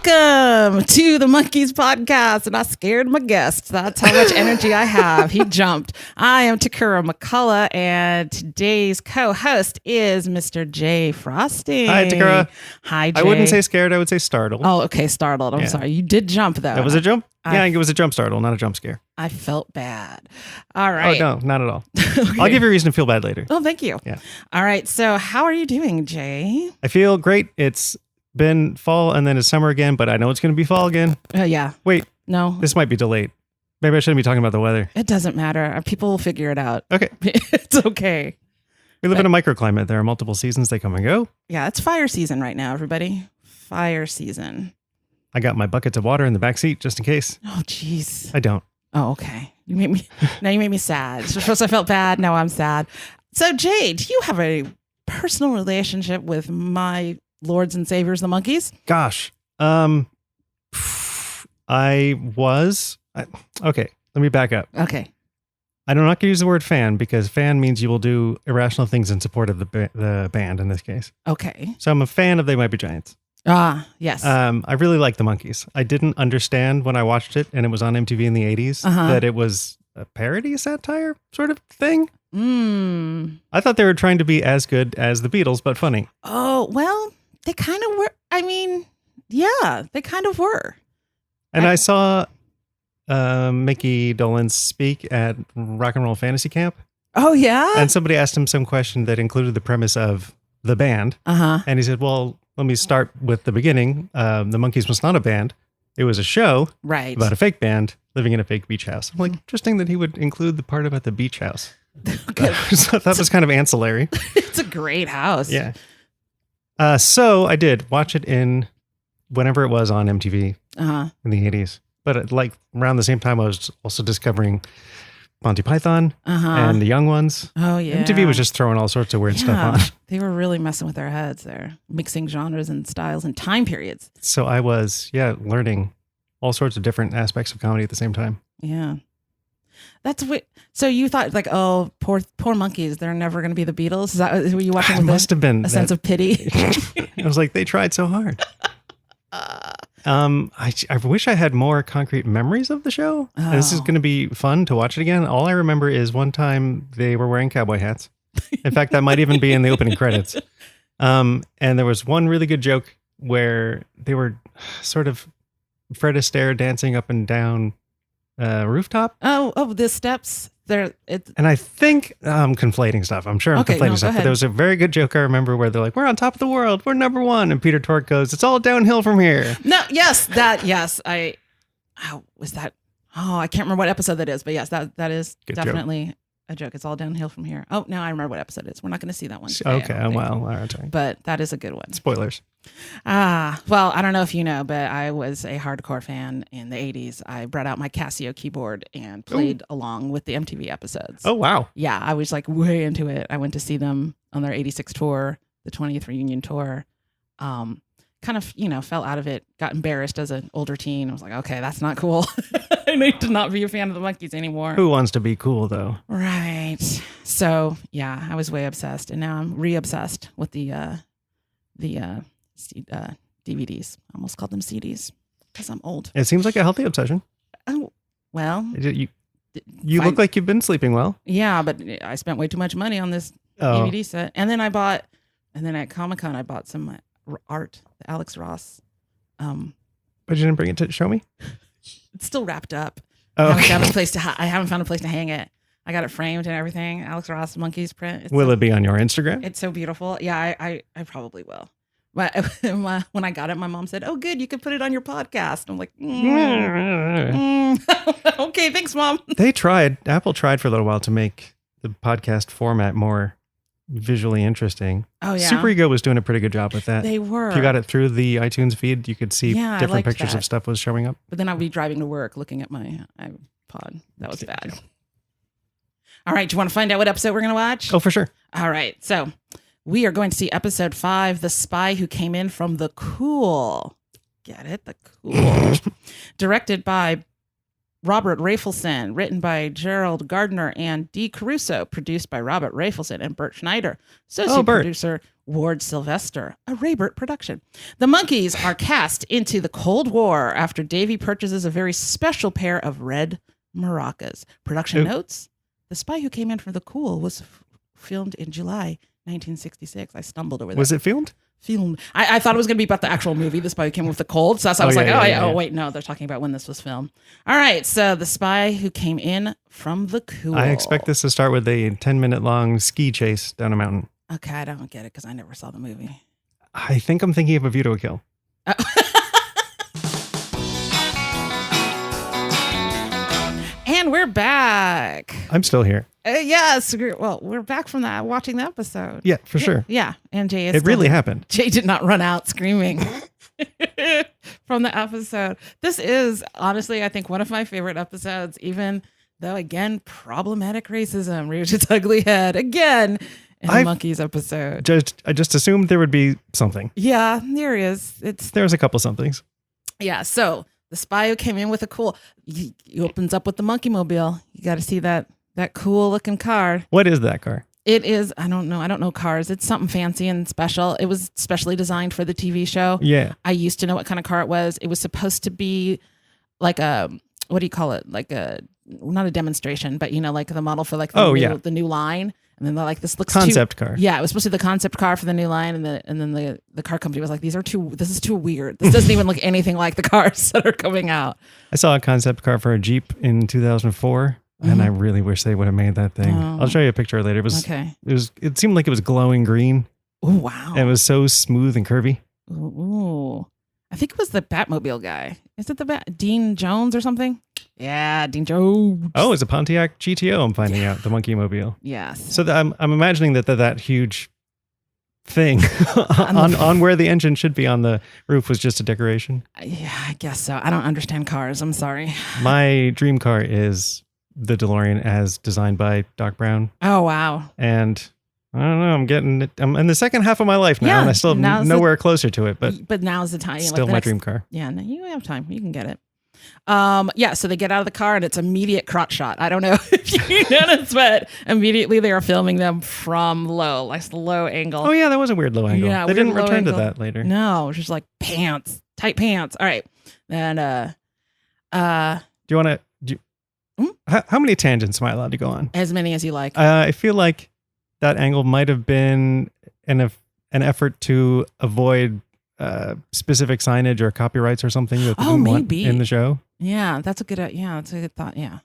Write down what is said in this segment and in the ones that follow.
Welcome to the Monkees podcast, and I scared my guest. That's how much energy I have. He jumped. I am Tekurah McCullough, and today's co-host is Mr. Jay Frosting. Hi, Tekurah. Hi, Jay. I wouldn't say scared. I would say startled. Oh, okay, startled. I'm sorry. You did jump, though. That was a jump? Yeah, I think it was a jump startle, not a jump scare. I felt bad. All right. Oh, no, not at all. Okay. I'll give you a reason to feel bad later. Oh, thank you. Yeah. All right. So how are you doing, Jay? I feel great. It's been fall and then it's summer again, but I know it's going to be fall again. Yeah. Wait, No, this might be delayed. Maybe I shouldn't be talking about the weather. it doesn't matter. People will figure it out. Okay. It's okay. We live in a microclimate. There are multiple seasons. They come and go. Yeah, it's fire season right now, everybody. Fire season. I got my buckets of water in the back seat just in case. Oh, jeez. I don't. Oh, okay. You made me sad. So first I felt bad. Now I'm sad. So, Jay, do you have a personal relationship with my lords and saviors, the Monkees? Gosh. Okay, let me back up. Okay. I'm not going to use the word fan because fan means you will do irrational things in support of the band in this case. Okay. So I'm a fan of They Might Be Giants. Ah, yes. I really like the Monkees. I didn't understand when I watched it and it was on MTV in the 80s that it was a parody satire sort of thing. I thought they were trying to be as good as the Beatles, but funny. Oh, well, they kind of were. I mean, yeah, they kind of were. And I saw Mickey Dolenz speak at Rock and Roll Fantasy Camp. Oh, yeah? And somebody asked him some question that included the premise of the band. And he said, well, let me start with the beginning. The Monkees was not a band. It was a show about a fake band living in a fake beach house. I'm like, interesting that he would include the part about the beach house. Okay. So that was kind of ancillary. It's a great house. Yeah. So I did watch it in whenever it was on MTV in the 80s. But around the same time, I was also discovering Monty Python and the Young Ones. Oh, yeah. MTV was just throwing all sorts of weird stuff on. They were really messing with their heads there, mixing genres and styles and time periods. So I was, learning all sorts of different aspects of comedy at the same time. Yeah. That's what. So you thought oh, poor Monkees, they're never going to be the Beatles? Is that were you watching? It must have been a sense of pity. I was like, they tried so hard. I wish I had more concrete memories of the show. Oh. This is going to be fun to watch it again. All I remember is one time they were wearing cowboy hats. In fact, that might even be in the opening credits. And there was one really good joke where they were sort of Fred Astaire dancing up and down rooftop. Oh, the steps there. And I think I'm conflating stuff. I'm sure I'm conflating stuff. But there was a very good joke I remember where they're like, "We're on top of the world. We're number one." And Peter Tork goes, "It's all downhill from here." No, yes, was that? Oh, I can't remember what episode that is, but yes, that is good definitely a joke. It's all downhill from here. Oh, now I remember what episode it is. We're not going to see that one today, okay, well, all right. But that is a good one. Spoilers. Well, I don't know if you know, but I was a hardcore fan in the 80s. I brought out my Casio keyboard and played along with the MTV episodes. Oh, wow. Yeah, I was like way into it. I went to see them on their 86 tour, the 20th reunion tour. Kind of, fell out of it, got embarrassed as an older teen. I was like, okay, that's not cool. I need to not be a fan of the Monkees anymore. Who wants to be cool, though? Right. So, yeah, I was way obsessed. And now I'm re-obsessed with the DVDs. I almost called them CDs because I'm old. It seems like a healthy obsession. Oh, well. You look like you've been sleeping well. Yeah, but I spent way too much money on this DVD set. And then at Comic-Con, I bought some art, the Alex Ross. But you didn't bring it to show me? It's still wrapped up. Oh, I haven't found a place to hang it. I got it framed and everything. Alex Ross Monkees print. Will it be on your Instagram? It's so beautiful. Yeah, I probably will. But when I got it, my mom said, "Oh, good, you could put it on your podcast." I'm like, okay, thanks, Mom. Apple tried for a little while to make the podcast format more visually interesting. Oh, yeah. Super Ego was doing a pretty good job with that. They were. If you got it through the iTunes feed, you could see different pictures of stuff was showing up. But then I'd be driving to work looking at my iPod. That was bad. All right, do you want to find out what episode we're going to watch? Oh, for sure. All right, so we are going to see episode 5, The Spy Who Came In From the Cool. Get it? The Cool. Directed by Robert Rafelson, written by Gerald Gardner and Dee Caruso, produced by Robert Rafelson and Bert Schneider, associate producer Ward Sylvester, a Raybert production. The Monkees are cast into the Cold War after Davy purchases a very special pair of red maracas. Production notes: The Spy Who Came In From the Cool was filmed in July 1966. I stumbled over that. Was it filmed? Filmed. I thought it was going to be about the actual movie, The Spy Who Came In With the Cold. So I was wait, no, they're talking about when this was filmed. All right, so The Spy Who Came In From the Cool. I expect this to start with a 10-minute long ski chase down a mountain. Okay, I don't get it because I never saw the movie. I think I'm thinking of A View to a Kill. And we're back. I'm still here. Yes. Well, we're back from that, watching the episode. Yeah, for sure. Yeah. And Jay is It really happened. Jay did not run out screaming from the episode. This is, honestly, I think one of my favorite episodes, even though, again, problematic racism reared its ugly head again in the Monkees episode. I just assumed there would be something. Yeah, there is. There's a couple somethings. Yeah, so The Spy Who Came In With a Cool. He opens up with the Monkey Mobile. You got to see that cool looking car. What is that car? It is, I don't know cars. It's something fancy and special. It was specially designed for the TV show. Yeah. I used to know what kind of car it was. It was supposed to be like a, what do you call it? Like a, not a demonstration, but like the model for like the new line. And then they're like, this looks concept car. Yeah, it was supposed to be the concept car for the new line, and then the car company was like, this is too weird. This doesn't even look anything like the cars that are coming out. I saw a concept car for a Jeep in 2004, and I really wish they would have made that thing. Oh. I'll show you a picture later. It seemed like it was glowing green. Oh wow! And it was so smooth and curvy. Ooh. I think it was the Batmobile guy. Is it Dean Jones or something? Yeah, Dean Jones. Oh, it's a Pontiac GTO. I'm finding out the Monkey Mobile. Yes. So I'm imagining that huge thing on where the engine should be on the roof was just a decoration. Yeah, I guess so. I don't understand cars. I'm sorry. My dream car is the DeLorean as designed by Doc Brown. Oh wow! And I don't know. I'm in the second half of my life now, and I still am nowhere closer to it. But now's the time. Still my dream car. Yeah, no, you have time. You can get it. Yeah. So they get out of the car, and it's immediate crotch shot. I don't know if you noticed, but immediately they are filming them from low angle. Oh yeah, that was a weird low angle. Yeah, they didn't return to that later. No, it was just like tight pants. All right. And do you want to? How many tangents am I allowed to go on? As many as you like. I feel like that angle might have been an effort to avoid specific signage or copyrights or something that they didn't want in the show. Yeah, that's a good thought. Yeah.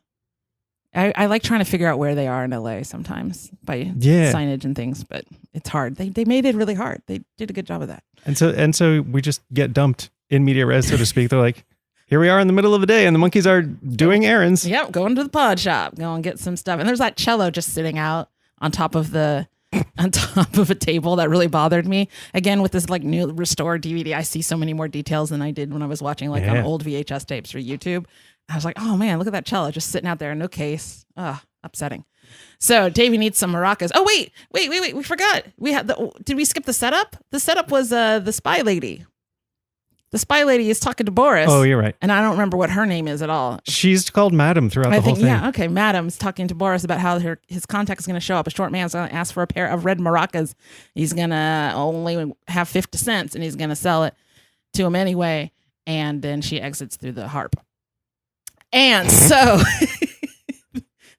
I like trying to figure out where they are in LA sometimes by signage and things, but it's hard. They made it really hard. They did a good job of that. And so we just get dumped in media res, so to speak. They're like, here we are in the middle of the day, and the Monkees are doing errands. Yep, going to the pod shop, go and get some stuff. And there's that cello just sitting out on top of a table that really bothered me. Again, with this like new restored DVD, I see so many more details than I did when I was watching on old VHS tapes or YouTube. I was like, oh man, look at that cello just sitting out there, no case. Upsetting. So Davy needs some maracas. Oh wait, we forgot. Did we skip the setup? The setup was the spy lady. The spy lady is talking to Boris. Oh, you're right. And I don't remember what her name is at all. She's called Madam throughout the whole thing. Yeah, okay. Madam's talking to Boris about how his contact is going to show up. A short man's going to ask for a pair of red maracas. He's going to only have 50 cents, and he's going to sell it to him anyway. And then she exits through the harp. And so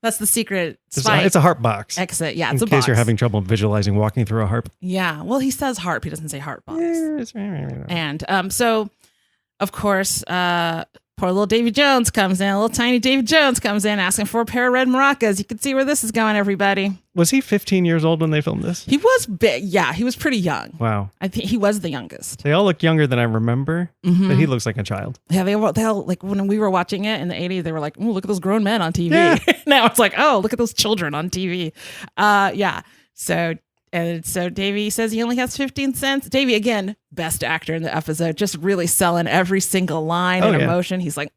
that's the secret spy. It's a harp box. Exit. Yeah, it's a box. In case you're having trouble visualizing walking through a harp. Yeah. Well, he says harp. He doesn't say harp box. And so, of course, poor little Davy Jones comes in. Little tiny Davy Jones comes in asking for a pair of red maracas. You can see where this is going, everybody. Was he 15 years old when they filmed this? He was big. Yeah, he was pretty young. Wow. I think he was the youngest. They all look younger than I remember, but he looks like a child. Yeah, they all like when we were watching it in the 80s, they were like, "Oh, look at those grown men on TV." Yeah. Now it's like, "Oh, look at those children on TV." Yeah. So Davy says he only has 15 cents. Davy, again, best actor in the episode, just really selling every single line and emotion. He's like,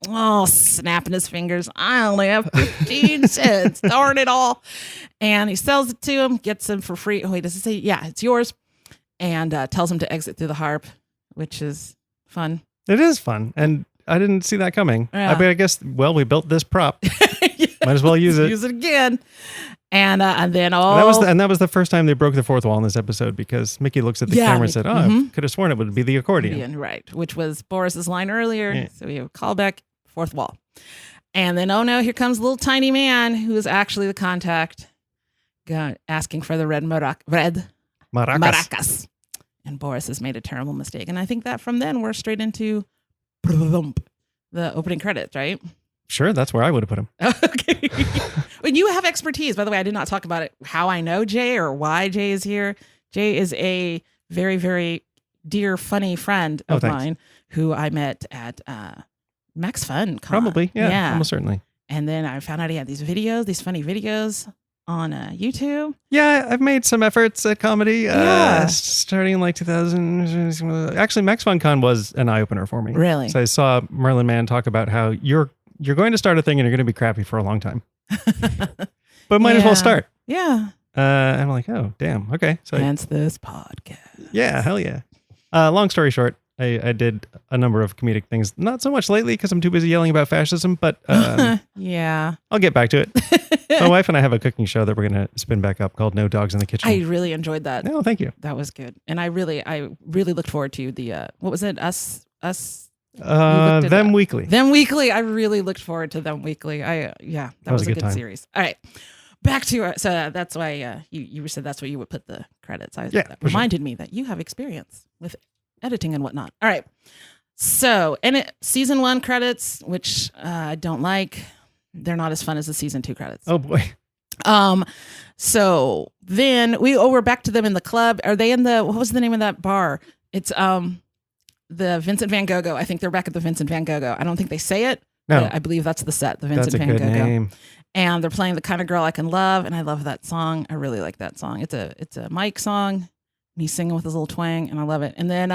snapping his fingers. I only have 15 cents. Darn it all. And he sells it to him, gets him for free. Oh, he doesn't say, yeah, it's yours. And tells him to exit through the harp, which is fun. It is fun. And didn't see that coming. Yeah. I guess, well, we built this prop. Yes, Might as well use it. Use it again. And then that was the first time they broke the fourth wall in this episode, because Mickey looks at the camera and said, I could have sworn it would be the accordion. Right, which was Boris's line earlier. Yeah. So we have a callback, fourth wall. And then, oh no, here comes a little tiny man who is actually the contact, asking for the red maracas. And Boris has made a terrible mistake. And I think that from then we're straight into the opening credits, right? Sure, that's where I would have put him. Okay. When you have expertise, by the way, I did not talk about it, how I know Jay or why Jay is here. Jay is a very, very dear, funny friend of mine who I met at Max Fun Con. Probably, yeah, almost certainly. And then I found out he had these funny videos on YouTube. Yeah, I've made some efforts at comedy starting in like 2000. Actually, Max Fun Con was an eye-opener for me. Really? So I saw Merlin Mann talk about how you're going to start a thing and you're going to be crappy for a long time. But might as well start. Yeah. I'm like, oh, damn. Okay. So hence this podcast. Yeah, hell yeah. Long story short, I did a number of comedic things. Not so much lately because I'm too busy yelling about fascism, but yeah, I'll get back to it. My wife and I have a cooking show that we're going to spin back up called No Dogs in the Kitchen. I really enjoyed that. No, thank you. That was good. And I really looked forward to the, what was it? Us. Them Weekly. Them Weekly. I really looked forward to Them Weekly. That was a good time. series. All right. Back to so that's why you said that's where you would put the credits. That reminded me that you have experience with editing and whatnot. All right. So, season 1 credits, which I don't like. They're not as fun as the season 2 credits. Oh boy. So then we're back to them in the club. Are they in what was the name of that bar? It's the Vincent Van Gogh. I think they're back at the Vincent Van Gogh. I don't think they say it. No. But I believe that's the set, the Vincent Van Gogh. Gogh. Name. And they're playing The Kind of Girl I Can Love, and I love that song. I really like that song. It's a Mike song, and he's singing with his little twang, and I love it. And then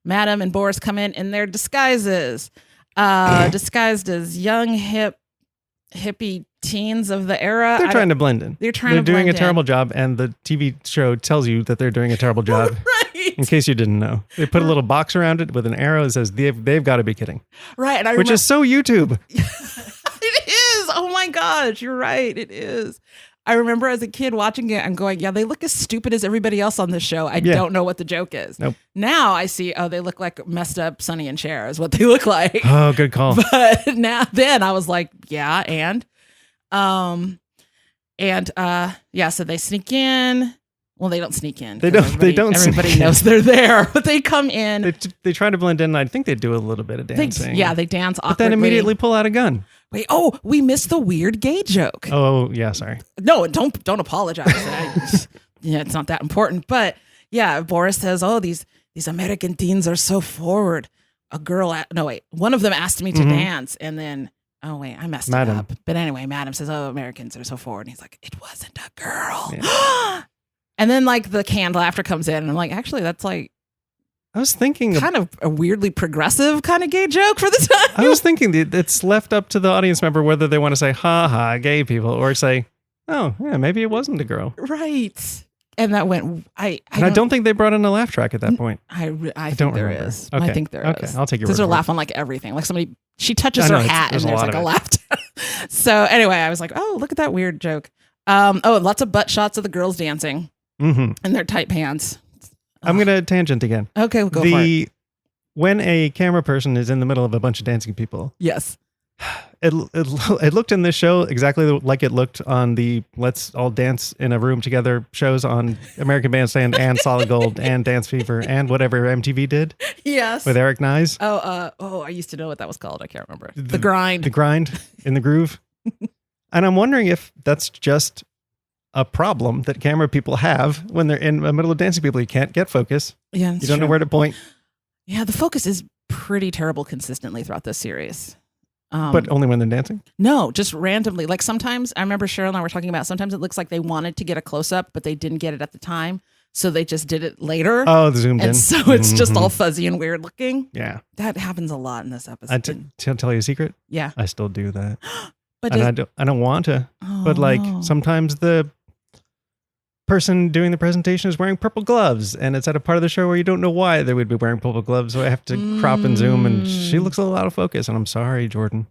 Madam and Boris come in their disguises, disguised as young, hippie teens of the era. They're trying to blend in. They're doing a terrible job, and the TV show tells you that they're doing a terrible job. Right. In case you didn't know, they put a little box around it with an arrow that says they've got to be kidding. Right, and which is so YouTube. It is. Oh my gosh, you're right. It is. I remember as a kid watching it and going, yeah, they look as stupid as everybody else on this show. I don't know what the joke is. Nope. Now I see, they look like messed up Sonny and Cher is what they look like. Oh, good call. But then I was like, yeah, so they sneak in. Well, they don't sneak in. They don't. Everybody knows they're there, but they come in. They try to blend in. I think they do a little bit of dancing. They dance awkwardly. But then immediately pull out a gun. Wait, we missed the weird gay joke. Oh, yeah, sorry. No, don't apologize. It's not that important. But yeah, Boris says, these American teens are so forward. One of them asked me to dance, and then, I messed it up. But anyway, Madam says, Americans are so forward. And he's like, it wasn't a girl. Yeah. And then like the canned laughter comes in, and I'm like, actually, that's like, I was thinking kind of a weirdly progressive kind of gay joke for the time. I was thinking it's left up to the audience member whether they want to say, ha ha, gay people, or say, oh, yeah, maybe it wasn't a girl. Right. And that went, I don't think they brought in a laugh track at that point. I don't think there remember. is. Okay. I think there is. Okay, I'll take your word because they're for it. laughing like everything. Like she touches her hat and there's like a laugh. So anyway, I was like, look at that weird joke. Lots of butt shots of the girls dancing in their tight pants. I'm going to tangent again. Okay, we'll go for it. When a camera person is in the middle of a bunch of dancing people. Yes. It looked in this show exactly like it looked on the Let's All Dance in a Room Together shows on American Bandstand and Solid Gold and Dance Fever and whatever MTV did. Yes. With Eric Nyes. I used to know what that was called. I can't remember. The Grind. The Grind in the Groove. And I'm wondering if that's just a problem that camera people have when they're in the middle of dancing people. You can't get focus. Yeah, you don't know where to point. Yeah, the focus is pretty terrible consistently throughout this series. But only when they're dancing? No, just randomly. Like sometimes, I remember Cheryl and I were talking about, sometimes it looks like they wanted to get a close-up, but they didn't get it at the time. So they just did it later. Oh, zoomed in. And so it's just all fuzzy and weird looking. Yeah. That happens a lot in this episode. I'll tell you a secret. Yeah. I still do that. But I don't want to. But like sometimes the person doing the presentation is wearing purple gloves, and it's at a part of the show where you don't know why they would be wearing purple gloves, so I have to crop and zoom, and she looks a little out of focus, and I'm sorry, Jordan.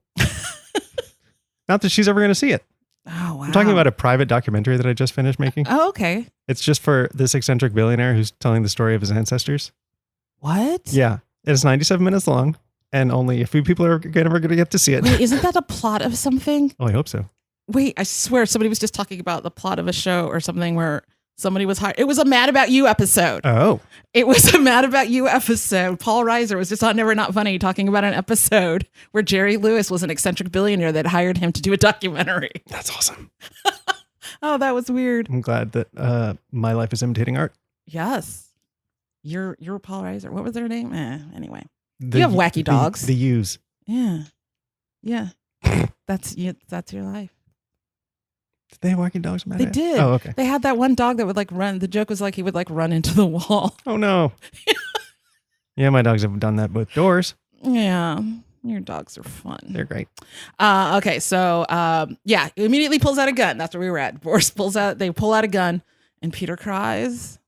Not that she's ever going to see it. Oh, wow. I'm talking about a private documentary that I just finished making. Oh, okay. It's just for this eccentric billionaire who's telling the story of his ancestors. What? Yeah. It's 97 minutes long, and only a few people are ever going to get to see it. Wait, isn't that a plot of something? Oh, I hope so. Wait, I swear somebody was just talking about the plot of a show or something where somebody was hired. It was a Mad About You episode. Oh. It was a Mad About You episode. Paul Reiser was just on Never Not Funny talking about an episode where Jerry Lewis was an eccentric billionaire that hired him to do a documentary. That's awesome. Oh, that was weird. I'm glad that my life is imitating art. Yes. You're Paul Reiser. What was their name? Anyway. You have wacky dogs. The U's. Yeah. Yeah. That's your life. Did they have wacky dogs? They did. Oh, okay. They had that one dog that would like run. The joke was like he would like run into the wall. Oh, no. Yeah, my dogs have done that with doors. Yeah. Your dogs are fun. They're great. Okay. So, yeah, immediately pulls out a gun. That's where we were at. Boris they pull out a gun and Peter cries.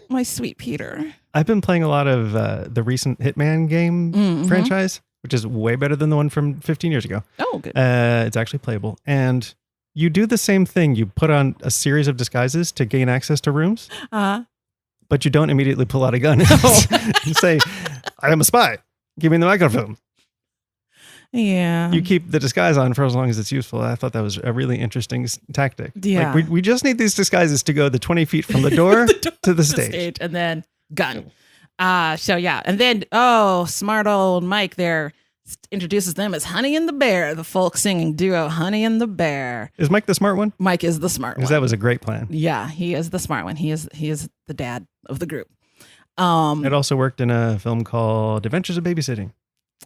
My sweet Peter. I've been playing a lot of the recent Hitman game franchise, which is way better than the one from 15 years ago. Oh, good. It's actually playable. And you do the same thing. You put on a series of disguises to gain access to rooms, but you don't immediately pull out a gun and say, I am a spy. Give me the microphone. Yeah. You keep the disguise on for as long as it's useful. I thought that was a really interesting tactic. Yeah. Like we just need these disguises to go the 20 feet from the door, to the stage. And then gun. So yeah. And then, smart old Mike there introduces them as Honey and the Bear, the folk singing duo Honey and the Bear. Is Mike the smart one? Mike is the smart one. Because that was a great plan. Yeah, he is the smart one. He is the dad of the group. It also worked in a film called Adventures of Babysitting.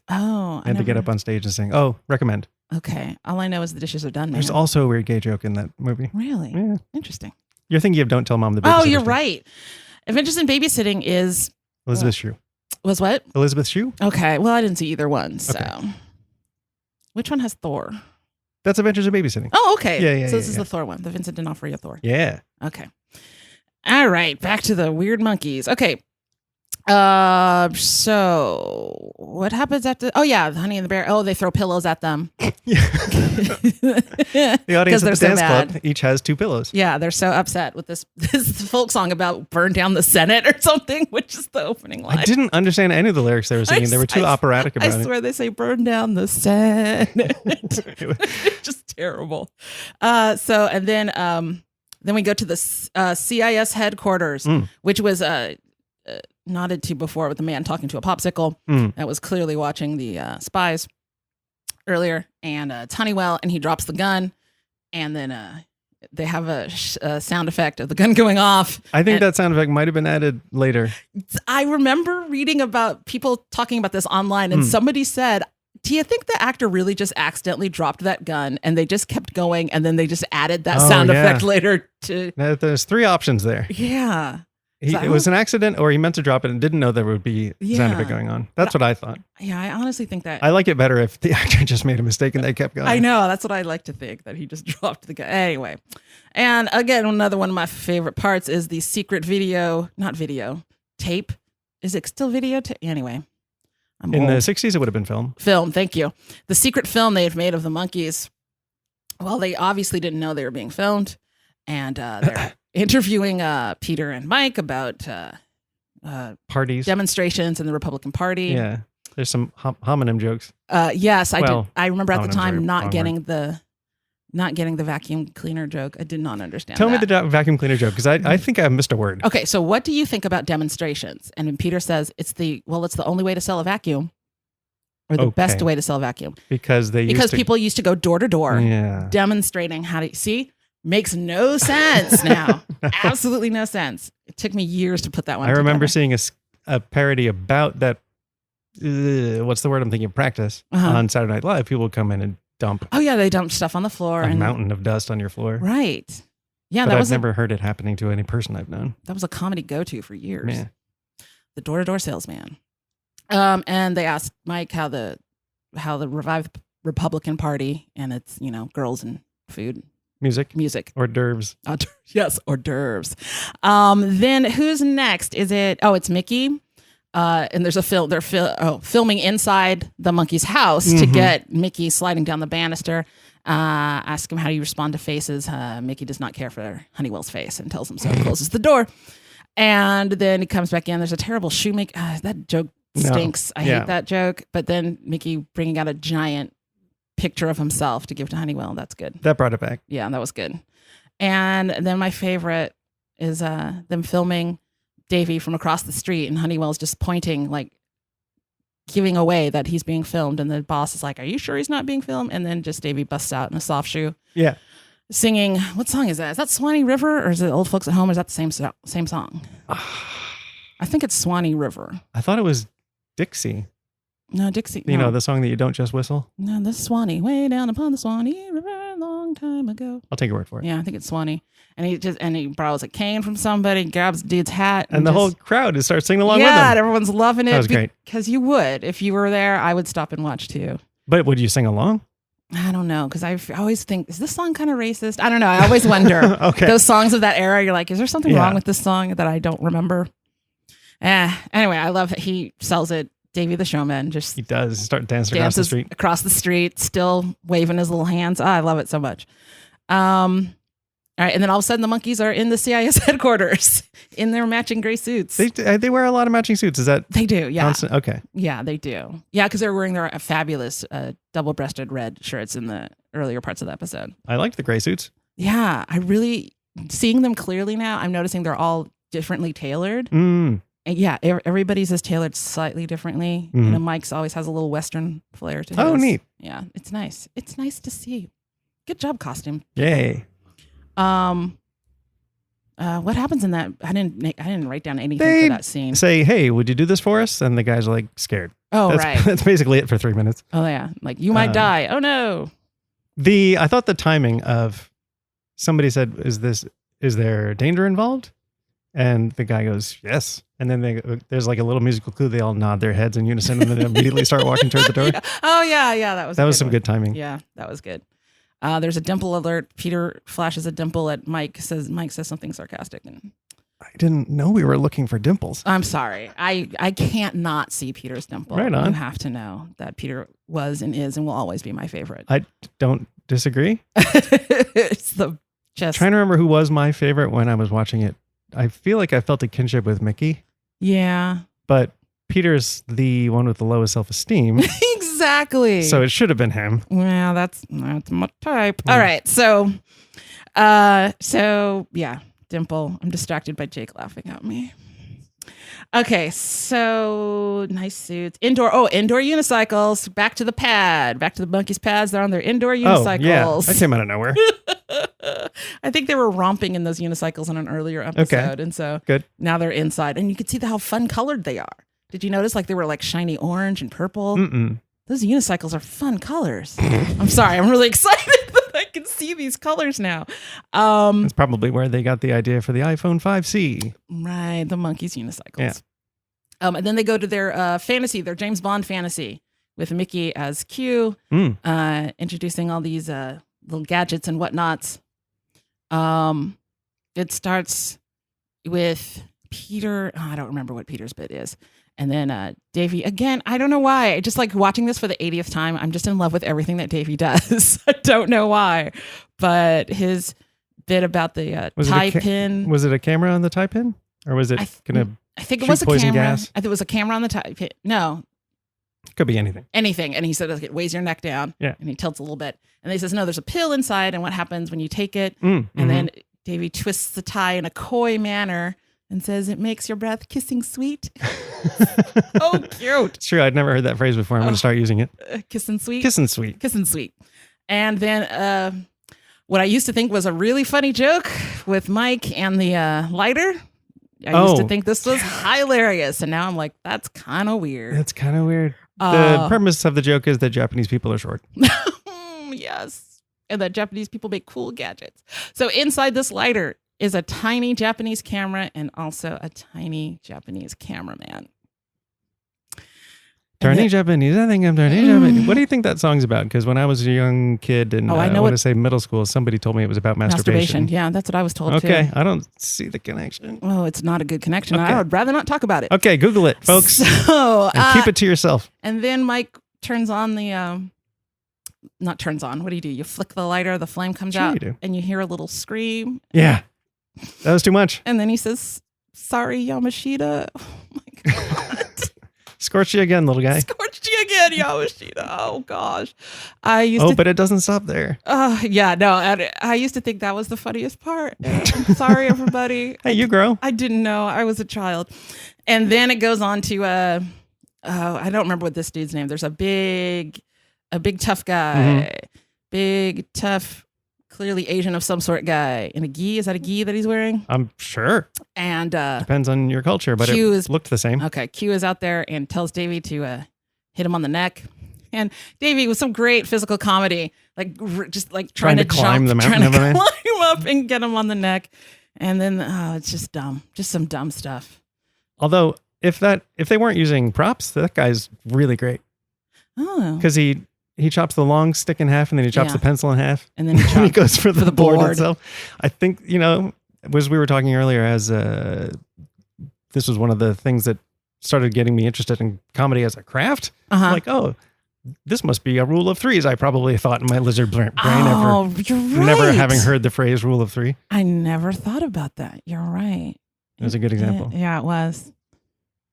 Oh, and to get up on stage and sing. Oh, recommend. Okay. All I know is the dishes are done, man. There's also a weird gay joke in that movie. Really? Yeah. Interesting. You're thinking of Don't Tell Mom the Babysitting. Oh, you're right. Adventures in Babysitting is... Elizabeth Shue. Was what? Elizabeth Shue? Okay. Well, I didn't see either one, so... Okay. Which one has Thor? That's Adventures of Babysitting. Oh, okay. Yeah. So this is the Thor one, the Vincent D'Onofrio Thor. Yeah. Okay. All right. Back to the weird monkeys. Okay. So what happens after? Oh yeah, the Honey and the Bear. Oh, they throw pillows at them. The audience at the so dance mad. club each has 2 pillows. Yeah, they're so upset with this folk song about burn down the Senate or something, which is the opening line. I didn't understand any of the lyrics they were singing. They were too operatic about it. I swear they say burn down the Senate. Just terrible. And then we go to the CIS headquarters, which was nodded to before with the man talking to a popsicle that was clearly watching the spies earlier, and it's Honeywell, and he drops the gun, and then they have a sound effect of the gun going off. I think that sound effect might have been added later. I remember reading about people talking about this online, and somebody said, do you think the actor really just accidentally dropped that gun and they just kept going, and then they just added that sound effect later to... There's 3 options there. Yeah. It was an accident, or he meant to drop it and didn't know there would be sound effect going on. That's what I thought. Yeah, I honestly think that... I like it better if the actor just made a mistake and they kept going. I know. That's what I like to think, that he just dropped the gun. Anyway. And again, another one of my favorite parts is the secret tape. Is it still video? Anyway. I'm in old. the 60s, it would have been film. Film, thank you. The secret film they had made of the Monkees. Well, they obviously didn't know they were being filmed. And they're interviewing Peter and Mike about parties, demonstrations in the Republican Party. Yeah, there's some homonym jokes. Yes, I did. I remember at the time not getting word. the vacuum cleaner joke. I did not understand. Tell me the vacuum cleaner joke, because I think I missed a word. Okay, so what do you think about demonstrations? And when Peter says it's the only way to sell a vacuum, or the best way to sell a vacuum, because people used to go door to door, demonstrating how to see. Makes no sense now. Absolutely no sense. It took me years to put that one together. I remember seeing a parody about that. What's the word I'm thinking? Practice on Saturday Night Live. People would come in and dump. Oh yeah, they dumped stuff on the floor. A mountain of dust on your floor. Right. Yeah, but I've never heard it happening to any person I've known. That was a comedy go-to for years. Yeah. The door-to-door salesman. And they asked Mike how the revived Republican Party and its girls and food. Music. Hors d'oeuvres. Yes, hors d'oeuvres. Then who's next? It's Mickey. And there's a film. They're filming inside the Monkees' house to get Mickey sliding down the banister. Ask him how do you respond to faces. Mickey does not care for Honeywell's face and tells him so. Closes the door, and then he comes back in. There's a terrible shoemaker. That joke stinks. I hate that joke. But then Mickey bringing out a giant picture of himself to give to Honeywell. That's good. That brought it back. Yeah, that was good. And then my favorite is them filming Davy from across the street, and Honeywell's just pointing, like giving away that he's being filmed, and the boss is like, "Are you sure he's not being filmed?" And then just Davy busts out in a soft shoe, singing. What song is that? Is that Swanee River, or is it Old Folks at Home? Or is that the same song? I think it's Swanee River. I thought it was Dixie. No, Dixie. You know the song that you don't just whistle. No, this is Swanee. Way down upon the Swanee River, a long time ago. I'll take your word for it. Yeah, I think it's Swanee. And he borrows a cane from somebody, grabs the dude's hat, and the whole crowd just starts singing along with him. Yeah, everyone's loving it. That was great. Because you would, if you were there, I would stop and watch too. But would you sing along? I don't know, because I always think, is this song kind of racist? I don't know. I always wonder. Okay. Those songs of that era, you're like, is there something wrong with this song that I don't remember? Anyway, I love it. He sells it. Davy the Showman just he does start dancing across the street, still waving his little hands. I love it so much. All right, and then all of a sudden the Monkees are in the CIS headquarters in their matching gray suits. They wear a lot of matching suits. Is that they do? Yeah. Constant? Okay. Yeah, they do. Yeah, because they're wearing their fabulous double-breasted red shirts in the earlier parts of the episode. I liked the gray suits. Yeah, I really seeing them clearly now. I'm noticing they're all differently tailored. And yeah, everybody's is tailored slightly differently. You know, Mike's always has a little Western flair to his. Oh, neat. Yeah, it's nice. It's nice to see. Good job, costume. Yay. What happens in that? I didn't write down anything for that scene. Say, hey, would you do this for us? And the guys are like scared. Right. That's basically it for 3 minutes. Oh yeah, like you might die. Oh no. I thought the timing of somebody said, is there danger involved? And the guy goes, yes. And then there's like a little musical clue. They all nod their heads in unison and then immediately start walking toward the door. Yeah. Oh yeah. That was some good timing. Yeah, that was good. There's a dimple alert. Peter flashes a dimple at Mike. Mike says something sarcastic. And I didn't know we were looking for dimples. I'm sorry. I can't not see Peter's dimple. Right on. You have to know that Peter was and is and will always be my favorite. I don't disagree. It's the just trying to remember who was my favorite when I was watching it. I feel like I felt a kinship with Mickey. Yeah. But Peter's the one with the lowest self-esteem. Exactly. So it should have been him. Yeah, that's my type. Yeah. All right. So yeah, dimple. I'm distracted by Jake laughing at me. Okay, so nice suits. Indoor unicycles. Back to the pad. Back to the Monkees' pads. They're on their indoor unicycles. Oh, yeah. That came out of nowhere. I think they were romping in those unicycles in an earlier episode. Okay. And so good. Now they're inside. And you could see how fun colored they are. Did you notice like they were like shiny orange and purple? Mm-mm. Those unicycles are fun colors. I'm sorry. I'm really excited that I can see these colors now. That's probably where they got the idea for the iPhone 5C. Right. The Monkees unicycles. Yeah. And then they go to their fantasy, their James Bond fantasy with Mickey as Q, introducing all these little gadgets and whatnots. It starts with Peter. I don't remember what Peter's bit is. And then Davy, again, I don't know why. Just like watching this for the 80th time, I'm just in love with everything that Davy does. I don't know why. But his bit about the tie pin. Was it a camera on the tie pin? Or was it going to I think it was a camera. Gas? I think it was a camera on the tie pin. No. Could be anything. Anything. And he said, it weighs your neck down. Yeah. And he tilts a little bit. And he says, no, there's a pill inside. And what happens when you take it? And then Davy twists the tie in a coy manner and says, it makes your breath kissing sweet. Oh, cute. It's true. I'd never heard that phrase before. I'm going to start using it. Kissing sweet? Kissing sweet. Kissing sweet. And then what I used to think was a really funny joke with Mike and the lighter. I used to think this was hilarious. And now I'm like, that's kind of weird. That's kind of weird. The premise of the joke is that Japanese people are short. Yes. And that Japanese people make cool gadgets. So inside this lighter is a tiny Japanese camera and also a tiny Japanese cameraman. Turning Japanese. I think I'm turning Japanese. What do you think that song's about? Because when I was a young kid and I want to say middle school, somebody told me it was about masturbation. Yeah, that's what I was told too. Okay, I don't see the connection. Oh, it's not a good connection. Okay. I would rather not talk about it. Okay, Google it, folks. So, and keep it to yourself. And then Mike turns on the, not turns on. What do? You flick the lighter, the flame comes out, and you hear a little scream. Yeah, that was too much. And then he says, "Sorry, Yamashita." Oh my God. Scorched you again, little guy. Scorched you again, Yamashita. Oh gosh. But it doesn't stop there. Yeah, no. I used to think that was the funniest part. I'm sorry, everybody. Hey, you grow. I didn't know. I was a child. And then it goes on to I don't remember what this dude's name. There's a big tough guy. Big, tough, clearly Asian of some sort guy in a gi. Is that a gi that he's wearing? I'm sure. And depends on your culture, but it looked the same. Okay, Q is out there and tells Davy to hit him on the neck. And Davy, with some great physical comedy, just trying to climb jump, the mountain, trying to climb up and get him on the neck. And then it's just dumb, just some dumb stuff. Although if they weren't using props, that guy's really great. Oh, because he chops the long stick in half and then he chops the pencil in half and then he goes for the board itself. I think, as we were talking earlier, as this was one of the things that started getting me interested in comedy as a craft. Like, oh, this must be a rule of threes. I probably thought in my lizard brain you're right. Never having heard the phrase rule of three. I never thought about that. You're right. It was a good example. Yeah, it was.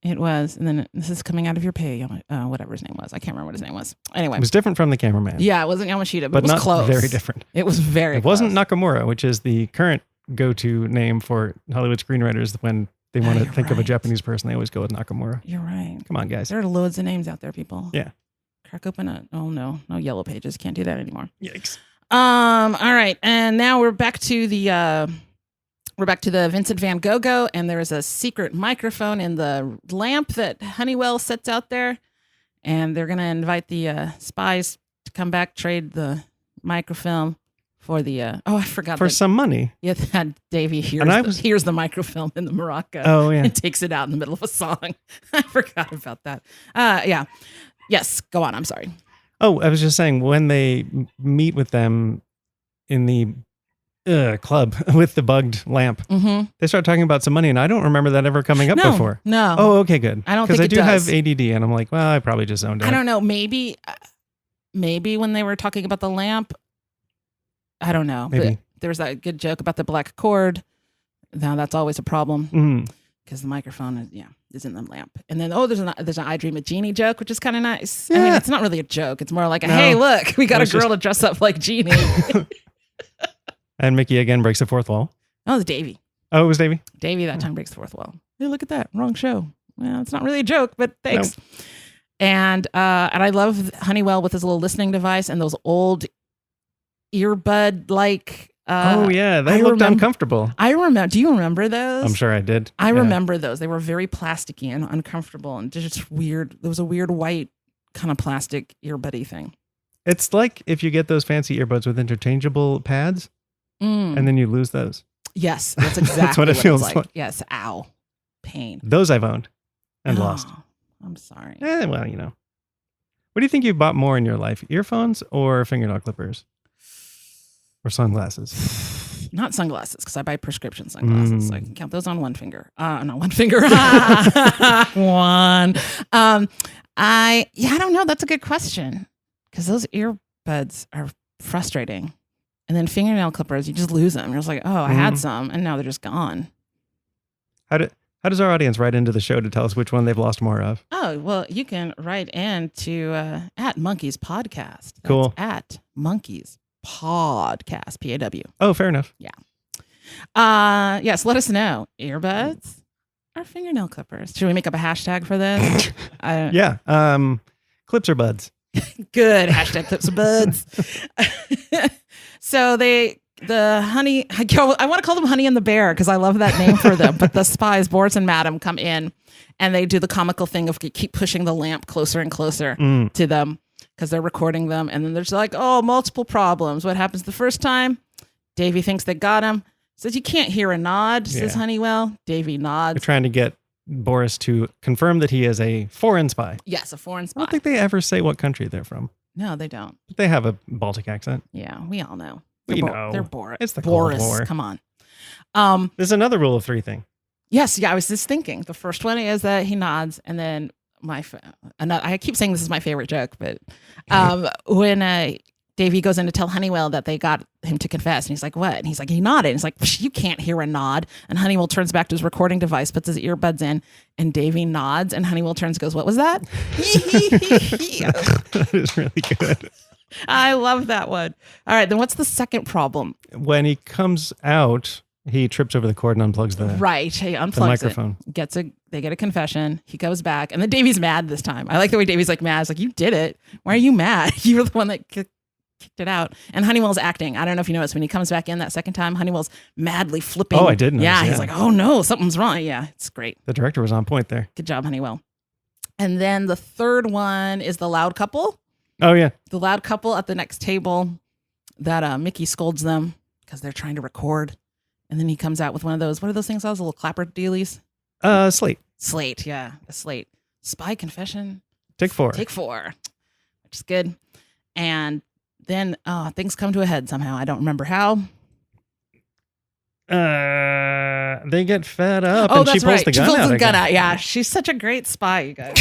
It was. And then this is coming out of your pay, whatever his name was. I can't remember what his name was. Anyway. It was different from the cameraman. Yeah, it wasn't Yamashita, but it was not close. Very different. It was very It wasn't Nakamura, which is the current go-to name for Hollywood screenwriters when they want to think of a Japanese person. They always go with Nakamura. You're right. Come on, guys. There are loads of names out there, people. Yeah. Crack open no Yellow Pages. Can't do that anymore. Yikes. All right. And now we're back to the Vincent Van Gogh, and there is a secret microphone in the lamp that Honeywell sets out there, and they're going to invite the spies to come back, trade the microfilm for the I forgot for some money. Yeah, that Davy hears the microfilm in the maraca. Oh yeah, and takes it out in the middle of a song. I forgot about that. Yeah, yes. Go on. I'm sorry. Oh, I was just saying when they meet with them in the club with the bugged lamp, they start talking about some money, and I don't remember that ever coming up before. No. Oh, okay, good. I don't think because I do have ADD, and I'm like, well, I probably just zoned out. I don't know. Maybe when they were talking about the lamp, I don't know. Maybe. But there was that good joke about the black cord. Now that's always a problem because the microphone is in the lamp. And then there's an I Dream of Jeannie joke, which is kind of nice. Yeah. I mean, it's not really a joke. It's more like hey, look, we got a girl to dress up like Jeannie. And Mickey again breaks the fourth wall. Oh, it was Davy. Oh, it was Davy? Davy that time breaks the fourth wall. Hey, look at that. Wrong show. Well, it's not really a joke, but thanks. Nope. And I love Honeywell with his little listening device and those old earbud like. Oh yeah, they looked uncomfortable. I remember. Do you remember those? I'm sure I did. I remember those. They were very plasticky and uncomfortable and just weird. There was a weird white kind of plastic earbuddy thing. It's like if you get those fancy earbuds with interchangeable pads, and then you lose those. Yes, that's exactly that's what it feels like. Yes, ow, pain. Those I've owned and lost. I'm sorry. Well, What do you think you've bought more in your life, earphones or fingernail clippers? Or sunglasses? Not sunglasses, because I buy prescription sunglasses. So I can count those on one finger. Not one finger. One. I don't know. That's a good question. Because those earbuds are frustrating. And then fingernail clippers, you just lose them. You're just like, oh, I had some, and now they're just gone. How does our audience write into the show to tell us which one they've lost more of? Oh, well, you can write in to at Monkees Podcast. That's cool. At Monkees Podcast, PAW. Oh, fair enough. Yeah. Yes, let us know. Earbuds or fingernail clippers? Should we make up a hashtag for this? Yeah. Clips or buds? Good. Hashtag clips or buds. So the honey, I want to call them Honey and the Bear because I love that name for them. But the spies, Boris and Madam, come in and they do the comical thing of keep pushing the lamp closer and closer to them because they're recording them. And then there's like, oh, multiple problems. What happens the first time? Davy thinks they got him. Says, you can't hear a nod, says Honeywell. Davy nods. They're trying to get Boris to confirm that he is a foreign spy. Yes, a foreign I spy. don't think they ever say what country they're from. No, they don't. But they have a Baltic accent. Yeah, we all know. We know. They're Boris. It's the Cold Boris. War. Come on. There's another rule of 3 thing. Yes, yeah, I was just thinking. The first one is that he nods, and then I keep saying this is my favorite joke, but when Davy goes in to tell Honeywell that they got him to confess, and he's like, "What?" And he's like, "He nodded." And he's like, "You can't hear a nod." And Honeywell turns back to his recording device, puts his earbuds in, and Davy nods, and Honeywell turns and goes, "What was that?" That is really good. I love that one. All right, then what's the second problem? When he comes out, he trips over the cord and unplugs the Right, he unplugs the microphone. They get a confession. He goes back, and then Davy's mad this time. I like the way Davy's like mad. It's like, you did it. Why are you mad? You were the one that kicked it out. And Honeywell's acting. I don't know if you noticed when he comes back in that second time, Honeywell's madly flipping. Oh, I did notice. Yeah, he's like, oh no, something's wrong. Yeah, it's great. The director was on point there. Good job, Honeywell. And then the third one is the loud couple. Oh yeah, The loud couple at the next table that Mickey scolds them because they're trying to record. And then he comes out with one of those, what are those things? Those little clapper dealies? Slate. Slate, yeah, a slate. Spy confession. Take 4. Take 4, which is good. And then things come to a head somehow. I don't remember how. They get fed up, Oh, and she that's pulls right. the She gun pulls out. the gun again. out. Yeah, she's such a great spy, you guys.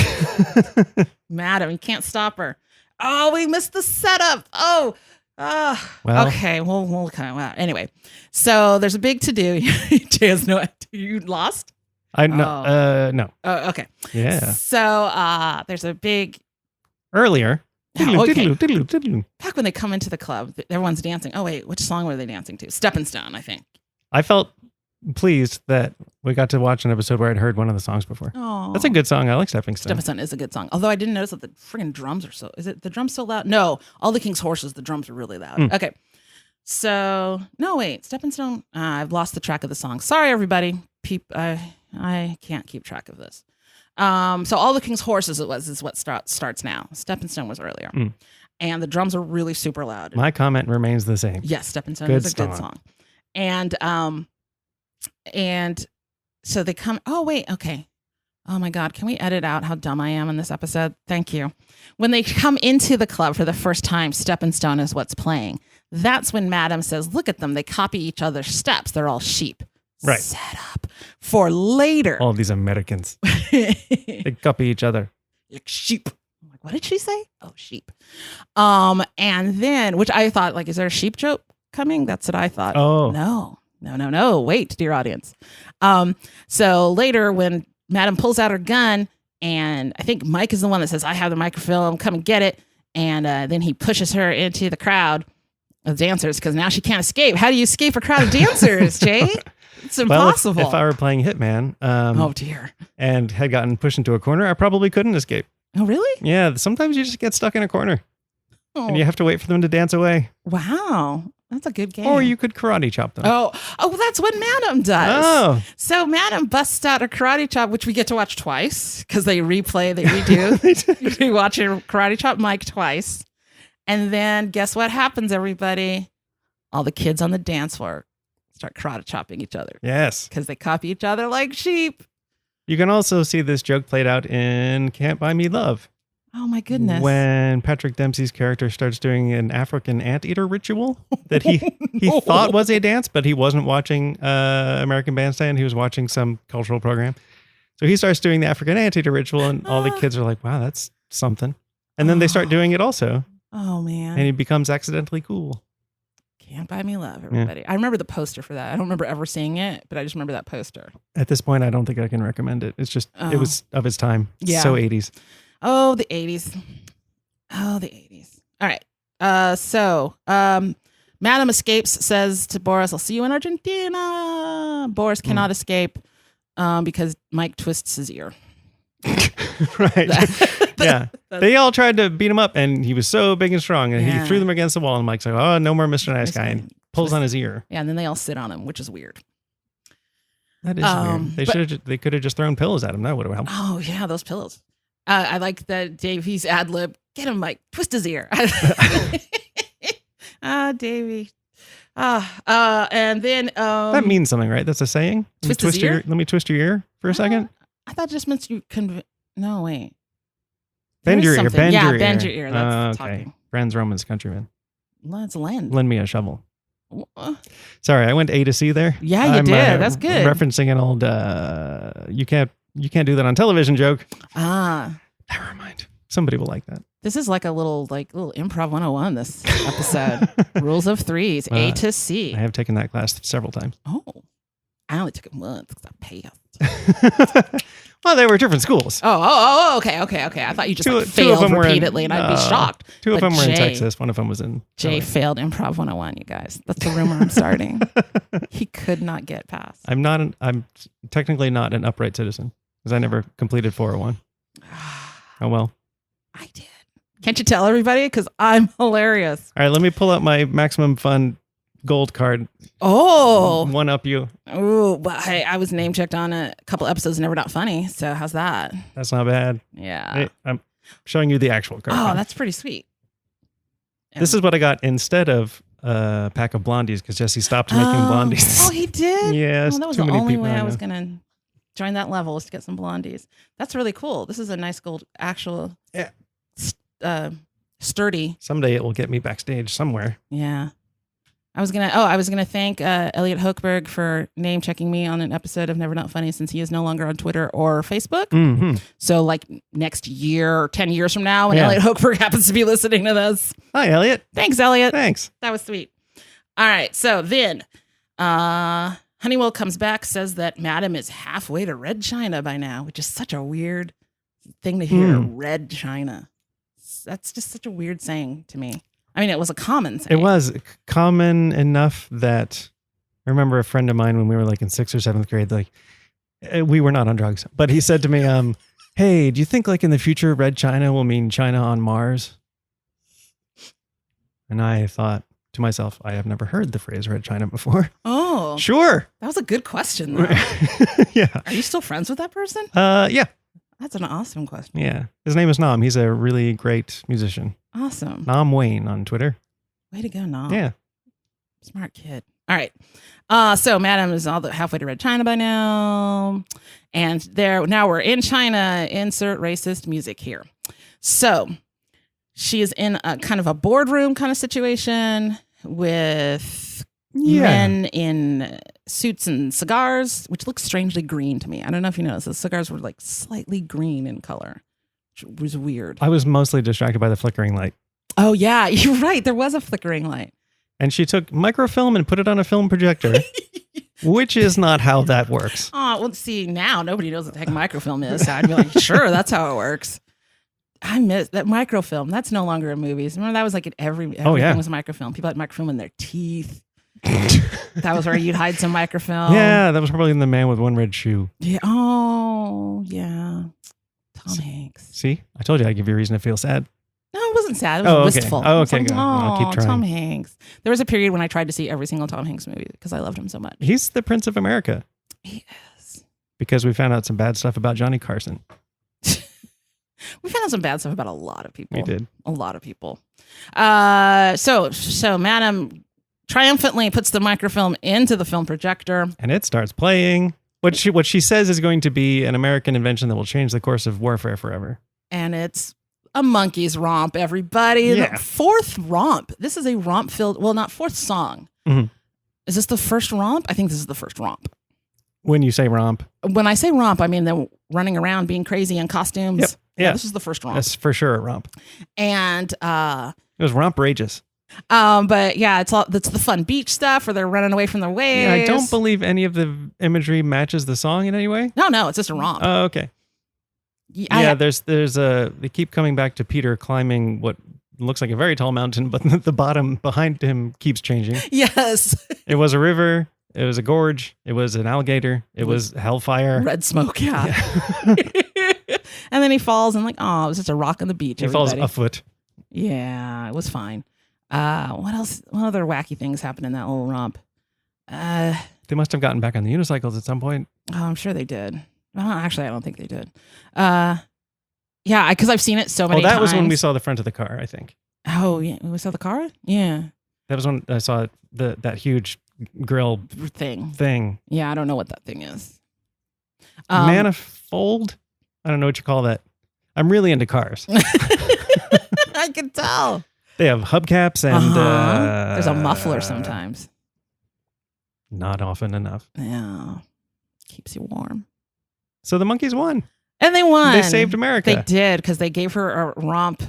Madam, you can't stop her. Oh, we missed the setup. Oh, Well. okay. We'll kind of, well, anyway. So there's a big to do. Jay has no idea. You lost? No. Oh, okay. Yeah. So there's a big. Earlier. Oh, okay. Diddle-oo. Back when they come into the club, everyone's dancing. Oh, wait, which song were they dancing to? Stepping Stone, I think. I felt pleased that we got to watch an episode where I'd heard one of the songs before. Oh, That's a good song. I like Stepping Stone. Stepping Stone is a good song. Although I didn't notice that the friggin' drums are so. Is it the drums so loud? No, All the King's Horses. The drums are really loud. Okay, so no, wait, Stepping Stone. I've lost the track of the song. Sorry, everybody. I can't keep track of this. So All the King's Horses is what starts now. Stepping Stone was earlier, and the drums are really super loud. My comment remains the same. Yes, Stepping Stone Good is a good song. And so they come. Oh wait, okay. Oh my God, can we edit out how dumb I am in this episode? Thank you. When they come into the club for the first time, Stepping Stone is what's playing. That's when Madam says, "Look at them. They copy each other's steps. They're all sheep." Right. Set up for later. All these Americans. They copy each other. Like sheep. I'm like, what did she say? Oh, sheep. And then, which I thought, like, is there a sheep joke coming? That's what I thought. Oh. No. Wait, dear audience. So later when Madam pulls out her gun, and I think Mike is the one that says, "I have the microfilm, come and get it." And then he pushes her into the crowd of dancers because now she can't escape. How do you escape a crowd of dancers, Jay? It's impossible. Well, if I were playing Hitman oh dear, and had gotten pushed into a corner, I probably couldn't escape. Oh really? Yeah, sometimes you just get stuck in a corner and you have to wait for them to dance away. Wow, that's a good game. Or you could karate chop them. Oh, that's what Madam does. Oh. So Madam busts out a karate chop, which we get to watch twice because they redo. We watch a karate chop Mike twice. And then guess what happens, everybody? All the kids on the dance floor start karate chopping each other. Yes. Because they copy each other like sheep. You can also see this joke played out in Can't Buy Me Love. Oh my goodness. When Patrick Dempsey's character starts doing an African anteater ritual that he thought was a dance, but he wasn't watching American Bandstand. He was watching some cultural program. So he starts doing the African anteater ritual, and all the kids are like, wow, that's something. And then they start doing it also. Oh man. And he becomes accidentally cool. Can't Buy Me Love, everybody. Yeah. I remember the poster for that. I don't remember ever seeing it, but I just remember that poster. At this point, I don't think I can recommend it. It's just, It was of its time. Yeah. So 80s. Oh, the 80s. All right. So Madam escapes, says to Boris, "I'll see you in Argentina." Boris cannot escape because Mike twists his ear. Right. Yeah. They all tried to beat him up, and he was so big and strong, and he threw them against the wall, and Mike's like, "Oh, no more Mr. Nice Guy," and pulls on his ear. Yeah, and then they all sit on him, which is weird. That is weird. They could have just thrown pillows at him. That would have helped. Oh, yeah, those pillows. I like that Davy's ad lib. Get him, Mike. Twist his ear. Davy. And then that means something, right? That's a saying. Twist his ear? Let me twist your ear for a second. I thought it just meant you no, wait. Bend your ear. Something. Bend your ear. Bend your ear. That's okay. talking. Friends, Romans, countrymen. Let's lend. Lend me a shovel. Sorry, I went A to C there. Yeah, you did. That's good. Referencing an old you can't do that on television joke. Never mind. Somebody will like that. This is like a little improv 101 this episode. Rules of threes, A to C. I have taken that class several times. Oh. I only took it once because I passed. Well, they were different schools. Okay. I thought you just failed repeatedly and I'd be shocked. Two of them were in Texas. One of them was in Jay LA. Failed improv 101, you guys. That's the rumor I'm starting. He could not get past. I'm technically not an upright citizen because I never completed 401. Oh, well. I did. Can't you tell everybody? Because I'm hilarious. All right, let me pull up my Maximum Fun gold card. Oh. One up you. Oh, but hey, I was name checked on a couple episodes of Never Not Funny. So how's that? That's not bad. Yeah. Hey, I'm showing you the actual card. Oh, that's pretty sweet. This is what I got instead of a pack of blondies because Jesse stopped making blondies. Oh, he did? Yes. That was the only way I was going to join that level was to get some blondies. That's really cool. This is a nice gold, actual, sturdy. Someday it will get me backstage somewhere. Yeah. I was gonna thank Elliot Hochberg for name checking me on an episode of Never Not Funny since he is no longer on Twitter or Facebook. Mm-hmm. So like next year or 10 years from now when Elliot Hochberg happens to be listening to this. Hi, Elliot. Thanks, Elliot. Thanks. That was sweet. All right. So then Honeywell comes back, says that Madam is halfway to Red China by now, which is such a weird thing to hear. Red China. That's just such a weird saying to me. I mean, it was a common saying. It was common enough that I remember a friend of mine when we were like in 6th or 7th grade, like we were not on drugs, but he said to me, hey, do you think like in the future, Red China will mean China on Mars? And I thought to myself, I have never heard the phrase Red China before. Oh, sure. That was a good question though. Yeah. Are you still friends with that person? Yeah. That's an awesome question. Yeah. His name is Nam. He's a really great musician. Awesome. Nam Wayne on Twitter. Way to go, Nam. Yeah. Smart kid. All right. So Madam is halfway to Red China by now. And now we're in China. Insert racist music here. So she is in a kind of a boardroom kind of situation with men in suits and cigars, which looks strangely green to me. I don't know if you noticed. The cigars were like slightly green in color, which was weird. I was mostly distracted by the flickering light. Oh, yeah. You're right. There was a flickering light. And she took microfilm and put it on a film projector, which is not how that works. Oh, well, see, now nobody knows what the heck microfilm is. So I'd be like, sure, that's how it works. I miss that microfilm. That's no longer in movies. Remember that was like everything was microfilm. People had microfilm in their teeth. That was where you'd hide some microfilm. Yeah, that was probably in The Man with One Red Shoe. Yeah. Oh, yeah. Tom Hanks. See, I told you I'd give you a reason to feel sad. No, it wasn't sad. It was wistful. Oh, okay. Good. Oh, I'll keep trying. Tom Hanks. There was a period when I tried to see every single Tom Hanks movie because I loved him so much. He's the Prince of America. He is. Because we found out some bad stuff about Johnny Carson. We found out some bad stuff about a lot of people. We did. A lot of people. So Madam triumphantly puts the microfilm into the film projector. And it starts playing. What she says is going to be an American invention that will change the course of warfare forever. And it's a Monkees romp, everybody. Yeah. Fourth romp. This is a romp-filled, well, not fourth song. Mm-hmm. Is this the first romp? I think this is the first romp. When you say romp. When I say romp, I mean them running around being crazy in costumes. Yep. Yeah. This is the first romp. That's for sure a romp. And it was romp-rageous. But yeah, it's the fun beach stuff where they're running away from their waves. Yeah, I don't believe any of the imagery matches the song in any way. No, it's just a romp. Oh, okay. Yeah, there's they keep coming back to Peter climbing what looks like a very tall mountain, but the bottom behind him keeps changing. Yes. It was a river. It was a gorge. It was an alligator. It was hellfire. Red smoke, yeah. And then he falls and it was just a rock on the beach. He falls a foot. Yeah, it was fine. What else? What other wacky things happened in that little romp? They must have gotten back on the unicycles at some point. Oh, I'm sure they did. Well, actually, I don't think they did. Yeah, because I've seen it so many times. That was when we saw the front of the car, I think. Oh, yeah. We saw the car? Yeah. That was when I saw that huge grill thing. Yeah, I don't know what that thing is. Manifold? I don't know what you call that. I'm really into cars. I can tell. They have hubcaps and there's a muffler sometimes. Not often enough. Yeah. Keeps you warm. So the Monkees won. And they won. They saved America. They did, because they gave her a romp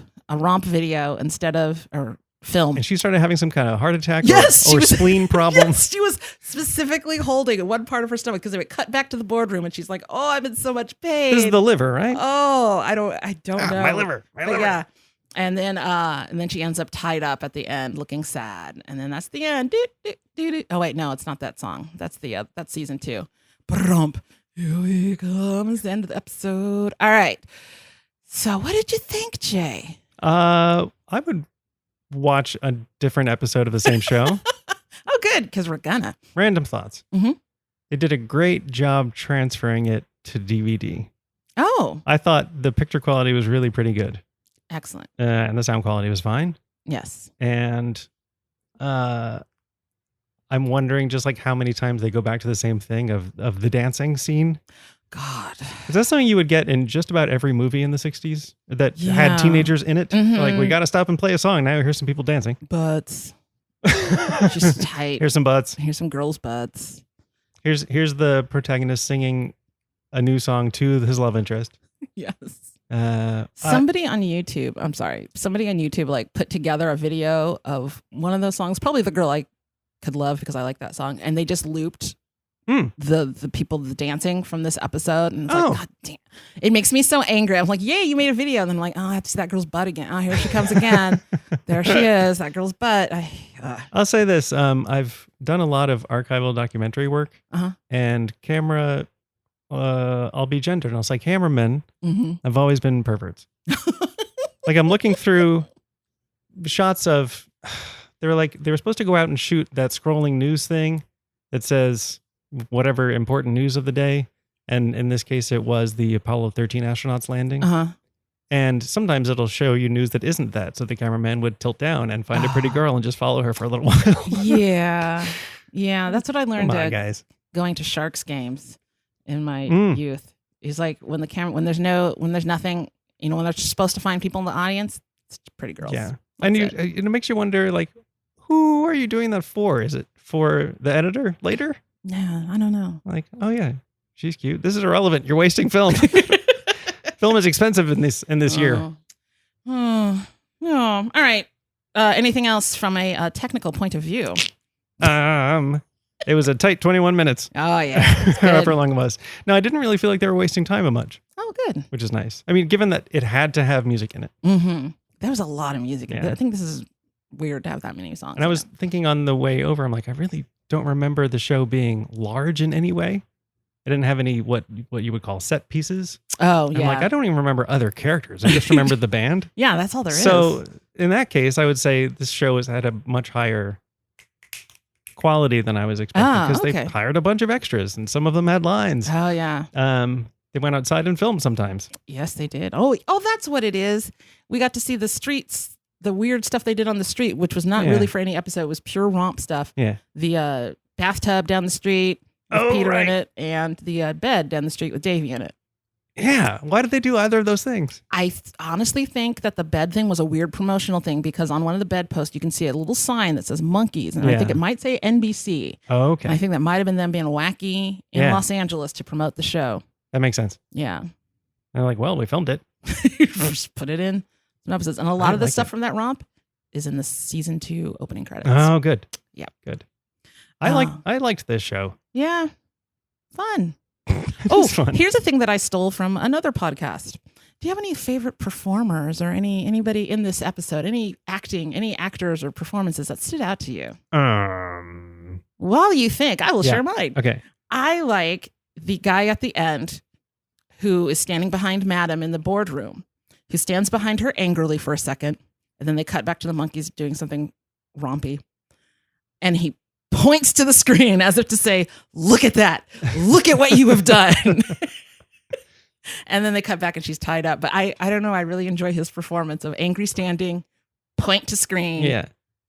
video instead of a film. And she started having some kind of heart attack or spleen problem. Yes, she was specifically holding one part of her stomach because it cut back to the boardroom and she's like, "Oh, I'm in so much pain." This is the liver, right? Oh, I don't know. My liver. Yeah. And then she ends up tied up at the end looking sad. And then that's the end. Oh wait, no, it's not that song. That's that's season 2. Brump. Here he comes, the end of the episode. All right. So what did you think, Jay? I would watch a different episode of the same show. Oh, good, because we're gonna. Random thoughts. Mm-hmm. They did a great job transferring it to DVD. Oh. I thought the picture quality was really pretty good. Excellent. And the sound quality was fine. Yes. And I'm wondering just like how many times they go back to the same thing of the dancing scene. God. Is that something you would get in just about every movie in the 60s that had teenagers in it? Mm-hmm. Like, we got to stop and play a song. Now here's some people dancing. Butts. Just tight. Here's some butts. Here's some girls' butts. Here's the protagonist singing a new song to his love interest. Yes. Somebody on YouTube like put together a video of one of those songs, probably the girl I could love because I like that song, and they just looped the people dancing from this episode, and it's like, God damn, it makes me so angry. I'm like, yay, you made a video, and then I'm like, oh, I have to see that girl's butt again. Oh, here she comes again. There she is, that girl's butt. I'll say this: I've done a lot of archival documentary work, and camera. I'll be gendered, and I'll say cameramen. Mm-hmm. I've always been perverts. Like, I'm looking through shots of. They were supposed to go out and shoot that scrolling news thing that says whatever important news of the day. And in this case, it was the Apollo 13 astronauts landing. And sometimes it'll show you news that isn't that. So the cameraman would tilt down and find a pretty girl and just follow her for a little while. Yeah. That's what I learned guys. Going to Sharks games in my youth. It's like when there's nothing, when they're supposed to find people in the audience, it's pretty girls. Yeah. And it makes you wonder, like, who are you doing that for? Is it for the editor later? Yeah, I don't know. Like, oh yeah, she's cute. This is irrelevant. You're wasting film. Film is expensive in this year. Oh. All right. Anything else from a technical point of view? It was a tight 21 minutes. Oh yeah, however long it was. No, I didn't really feel like they were wasting time much. Oh, good. Which is nice. I mean, given that it had to have music in it. Mm-hmm. There was a lot of music. Yeah. I think this is weird to have that many songs. And I was thinking on the way over, I'm like, I really don't remember the show being large in any way. I didn't have any what you would call set pieces. Oh, yeah. I'm like, I don't even remember other characters. I just remembered the band. Yeah, that's all there is. So in that case, I would say this show has had a much higher quality than I was expecting because they hired a bunch of extras and some of them had lines. Oh, yeah. They went outside and filmed sometimes. Yes, they did. Oh, that's what it is. We got to see the streets, the weird stuff they did on the street, which was not really for any episode. It was pure romp stuff. Yeah. The bathtub down the street with Peter in it, and the bed down the street with Davy in it. Yeah. Why did they do either of those things? I honestly think that the bed thing was a weird promotional thing because on one of the bed posts, you can see a little sign that says Monkees. And I think it might say NBC. Oh, okay. And I think that might have been them being wacky in Los Angeles to promote the show. That makes sense. Yeah. They're like, well, we filmed it. Just put it in some episodes. And a lot of the stuff from that romp is in the season 2 opening credits. Oh, good. Yeah. Good. I liked this show. Yeah. Fun. Fun. Here's a thing that I stole from another podcast. Do you have any favorite performers or anybody in this episode? Any actors or performances that stood out to you? While you think, I will share mine. Okay. I like the guy at the end who is standing behind Madam in the boardroom, who stands behind her angrily for a second, and then they cut back to the Monkees doing something rompy. And he points to the screen as if to say, look at that. Look at what you have done. And then they cut back and she's tied up. But I don't know. I really enjoy his performance of angry standing, point to screen. Yeah.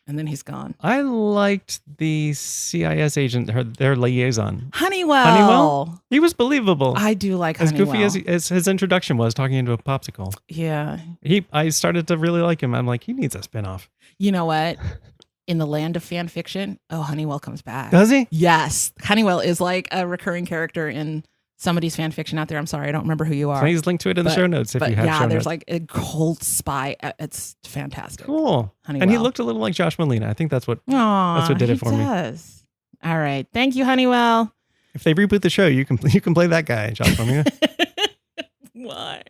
and then he's gone. I liked the CIS agent, their liaison. Honeywell. He was believable. I do like as Honeywell. goofy as his introduction was, talking into a popsicle. Yeah. I started to really like him. I'm like, he needs a spinoff. You know what? In the land of fan fiction, Honeywell comes back. Does he? Yes. Honeywell is like a recurring character in somebody's fan fiction out there. I'm sorry, I don't remember who you are. Please link to it in the show notes if you have show notes. There's like a cold spy. It's fantastic. Cool. Honeywell. And he looked a little like Josh Molina. I think that's what did it for me. All right. Thank you, Honeywell. If they reboot the show, you can play that guy, Josh Molina. Why?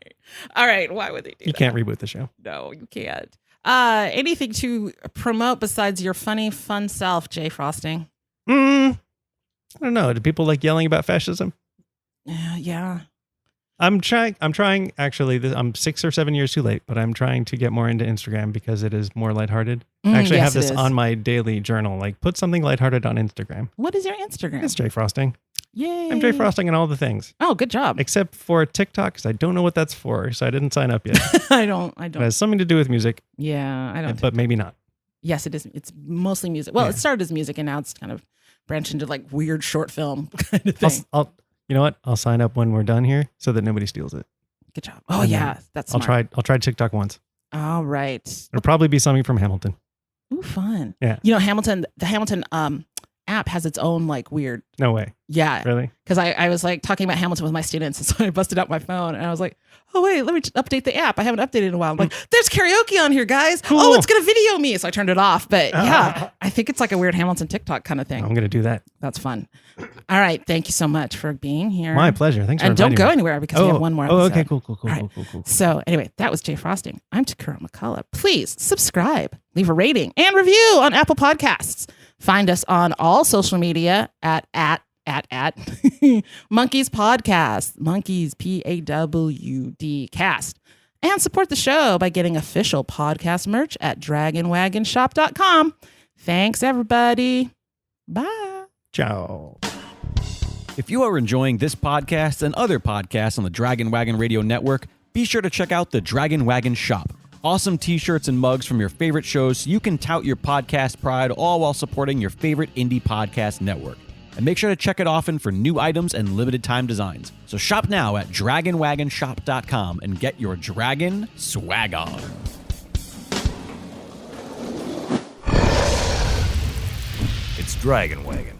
All right. Why would they do that? You can't reboot the show. No, you can't. Anything to promote besides your funny, fun self, Jay Frosting? I don't know. Do people like yelling about fascism? Yeah. I'm trying actually. I'm 6 or 7 years too late, but I'm trying to get more into Instagram because it is more lighthearted. I actually have this on my daily journal. Like, put something lighthearted on Instagram. What is your Instagram? It's Jay Frosting. Yay. I'm Jay Frosting on all the things. Oh, good job. Except for TikTok, because I don't know what that's for, so I didn't sign up yet. I don't. It has something to do with music. Yeah, I don't. But maybe not. Yes, it is. It's mostly music. Well, It started as music, and now it's kind of branched into like weird short film kind of thing. You know what? I'll sign up when we're done here so that nobody steals it. Good job. Oh, yeah. That's smart. I'll try TikTok once. All right. It'll probably be something from Hamilton. Ooh, fun. Yeah. You know, the Hamilton app has its own like weird. No way. Yeah. Really? Because I was like talking about Hamilton with my students, and so I busted out my phone and I was like, oh wait, let me update the app. I haven't updated in a while. I'm like, there's karaoke on here, guys. Cool. Oh, it's gonna video me. So I turned it off. But yeah, I think it's like a weird Hamilton TikTok kind of thing. I'm gonna do that. That's fun. All right. Thank you so much for being here. My pleasure. Thanks for inviting me. And don't go me. anywhere because we have one more episode. Oh, okay. Cool. Right. So anyway, that was Jay Frosting. I'm Tekurah McCullough. Please subscribe, leave a rating and review on Apple Podcasts. Find us on all social media at Monkees Podcast, Monkees PAWD Cast, and support the show by getting official podcast merch at dragonwagonshop.com. Thanks, everybody. Bye. Ciao. If you are enjoying this podcast and other podcasts on the Dragon Wagon Radio Network, be sure to check out the Dragon Wagon Shop. Awesome t-shirts and mugs from your favorite shows so you can tout your podcast pride, all while supporting your favorite indie podcast network. And make sure to check it often for new items and limited time designs. So shop now at dragonwagonshop.com and get your dragon swag on. It's Dragon Wagon.